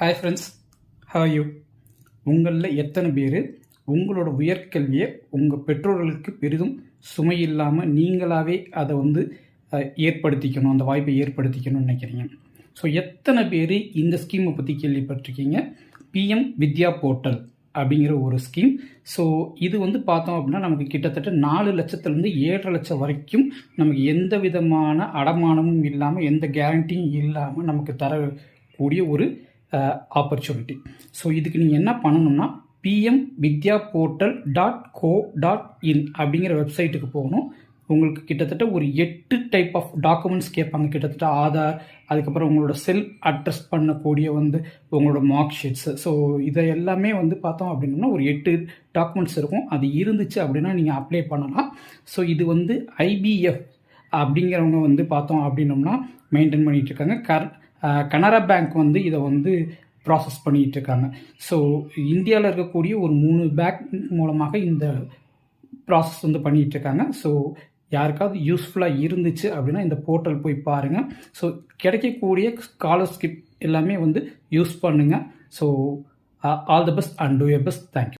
Hi friends, how you? உங்களில் எத்தனை பேர் உங்களோட உயர்கல்வியை உங்கள் பெற்றோர்களுக்கு பெரிதும் சுமை இல்லாமல் நீங்களாகவே அதை ஏற்படுத்திக்கணும், அந்த வாய்ப்பை ஏற்படுத்திக்கணும்னு நினைக்கிறீங்க? ஸோ எத்தனை பேர் இந்த ஸ்கீமை பற்றி கேள்விப்பட்டிருக்கீங்க? பிஎம் வித்யா போர்ட்டல் அப்படிங்கிற ஒரு ஸ்கீம். ஸோ இது பார்த்தோம் அப்படின்னா நமக்கு கிட்டத்தட்ட 4 லட்சத்துலேருந்து 7.5 லட்சம் வரைக்கும் நமக்கு எந்த விதமான அடமானமும் இல்லாமல், எந்த கேரண்டியும் இல்லாமல் நமக்கு தரக்கூடிய ஒரு ஆப்பர்ச்சுனிட்டி. ஸோ இதுக்கு நீங்கள் என்ன பண்ணணும்னா pmvidyaportal.co.in அப்படிங்கிற வெப்சைட்டுக்கு போகணும். உங்களுக்கு கிட்டத்தட்ட ஒரு 8 டைப் ஆஃப் டாக்குமெண்ட்ஸ் கேட்பாங்க. கிட்டத்தட்ட ஆதார், அதுக்கப்புறம் உங்களோட செல்ஃப் அட்ரஸ் பண்ணக்கூடிய உங்களோட மார்க் ஷீட்ஸு. ஸோ இதை எல்லாமே பார்த்தோம் அப்படின்னா ஒரு 8 டாக்குமெண்ட்ஸ் இருக்கும். அது இருந்துச்சு அப்படின்னா நீங்கள் அப்ளை பண்ணலாம். ஸோ இது IBF அப்படிங்கிறவங்க பார்த்தோம் அப்படின்னோம்னா மெயின்டைன் பண்ணிகிட்டு இருக்காங்க. கனரா பேங்க் இதை ப்ராசஸ் பண்ணிகிட்டு இருக்காங்க. ஸோ இந்தியாவில் இருக்கக்கூடிய ஒரு 3 பேங்க் மூலமாக இந்த ப்ராசஸ் பண்ணிகிட்டு இருக்காங்க. ஸோ யாருக்காவது யூஸ்ஃபுல்லாக இருந்துச்சு அப்படின்னா இந்த போர்ட்டல் போய் பாருங்கள். ஸோ கிடைக்கக்கூடிய ஸ்காலர்ஷிப் எல்லாமே யூஸ் பண்ணுங்கள். So all the best and two your best. Thank you.